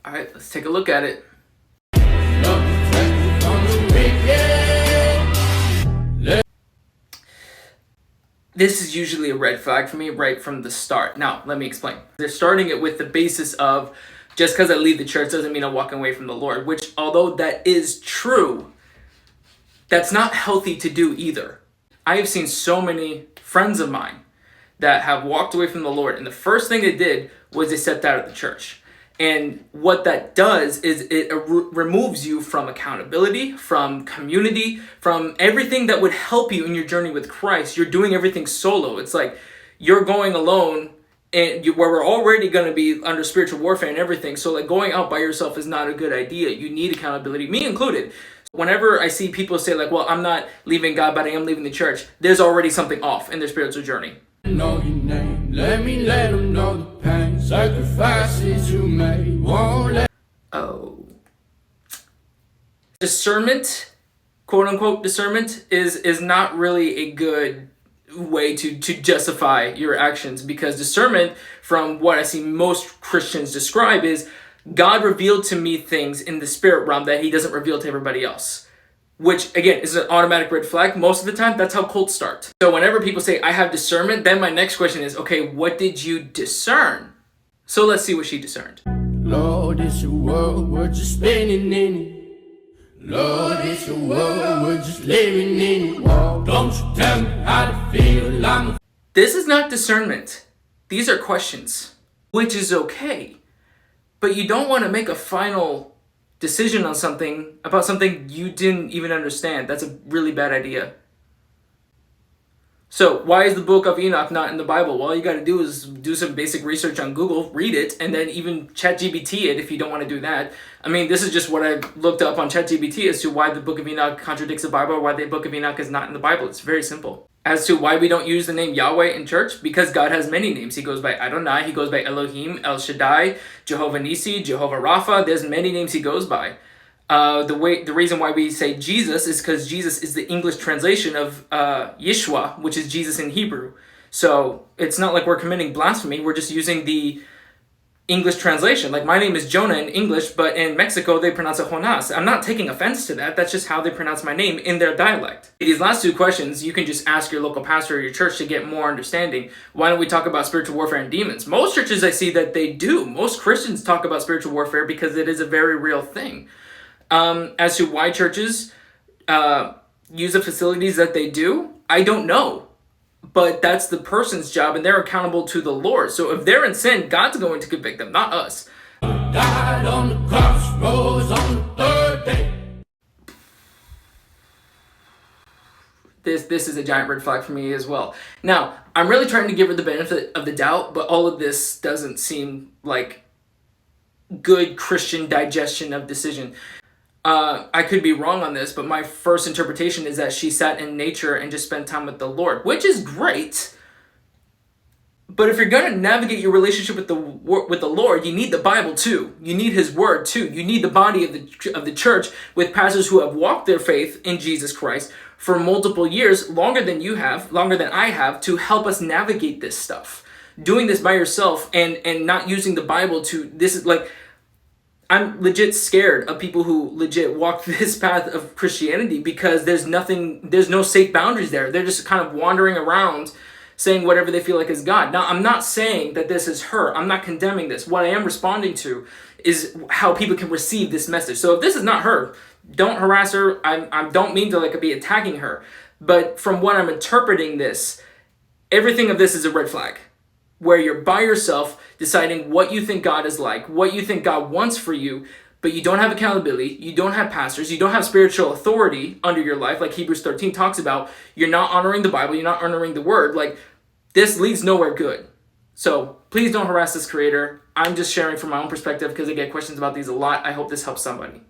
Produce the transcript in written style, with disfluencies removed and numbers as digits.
All right, let's take a look at it. This is usually a red flag for me right from the start. Now, let me explain. They're starting it with the basis of just because I leave the church doesn't mean I'm walking away from the Lord, which although that is true, that's not healthy to do either. I have seen so many friends of mine that have walked away from the Lord, and the first thing they did was they stepped out of the church. And what that does is it removes you from accountability, from community, from everything that would help you in your journey with Christ. You're doing everything solo. It's like you're going alone, and where we're already going to be under spiritual warfare and everything. So like going out by yourself is not a good idea. You need accountability, me included. Whenever I see people say like, well, I'm not leaving God, but I am leaving the church, there's already something off in their spiritual journey. Know your name. Let me let them know the pain, sacrifices you made. Won't let. Oh. Discernment, quote unquote discernment, is not really a good way to justify your actions, because discernment, from what I see most Christians describe, is God revealed to me things in the spirit realm that he doesn't reveal to everybody else. Which, again, is an automatic red flag. Most of the time, that's how cults start. So whenever people say, I have discernment, then my next question is, okay, what did you discern? So let's see what she discerned. Lord, it's your world, we're just spinning in it. Lord, it's your world, we're just living in it. Oh, don't you tell me how to feel. This is not discernment. These are questions, which is okay. But you don't want to make a final decision on something about something you didn't even understand. That's a really bad idea. So why is the book of Enoch not in the Bible? Well, all you got to do is do some basic research on Google, read it, and then even ChatGPT it if you don't want to do that. I mean, this is just what I looked up on ChatGPT as to why the book of Enoch contradicts the Bible, or why the book of Enoch is not in the Bible. It's very simple. As to why we don't use the name Yahweh in church, because God has many names. He goes by Adonai, he goes by Elohim, El Shaddai, Jehovah Nissi, Jehovah Rapha. There's many names he goes by. The reason why we say Jesus is because Jesus is the English translation of Yeshua, which is Jesus in Hebrew. So it's not like we're committing blasphemy. We're just using the English translation. Like my name is Jonah in English, but in Mexico they pronounce it Jonas. I'm not taking offense to that. That's just how they pronounce my name in their dialect. These last two questions, you can just ask your local pastor or your church to get more understanding. Why don't we talk about spiritual warfare and demons? Most churches I see that they do. Most Christians talk about spiritual warfare because it is a very real thing. As to why churches use the facilities that they do, I don't know. But that's the person's job, and they're accountable to the Lord. So if they're in sin, God's going to convict them, not us. Died on the cross, rose on the third day. This is a giant red flag for me as well. Now, I'm really trying to give her the benefit of the doubt, but all of this doesn't seem like good Christian digestion of decision. I could be wrong on this, but my first interpretation is that she sat in nature and just spent time with the Lord, which is great. But if you're going to navigate your relationship with the Lord, you need the Bible too. You need his word too. You need the body of the church with pastors who have walked their faith in Jesus Christ for multiple years, longer than you have, longer than I have, to help us navigate this stuff. Doing this by yourself and not using the Bible this is like, I'm legit scared of people who legit walk this path of Christianity because there's no safe boundaries there. They're just kind of wandering around saying whatever they feel like is God. Now, I'm not saying that this is her. I'm not condemning this. What I am responding to is how people can receive this message. So if this is not her, don't harass her. I don't mean to be attacking her. But from what I'm interpreting this, everything of this is a red flag. Where you're by yourself deciding what you think God is like, what you think God wants for you, but you don't have accountability, you don't have pastors, you don't have spiritual authority under your life, like Hebrews 13 talks about. You're not honoring the Bible, you're not honoring the word. Like, this leads nowhere good. So please don't harass this creator. I'm just sharing from my own perspective because I get questions about these a lot. I hope this helps somebody.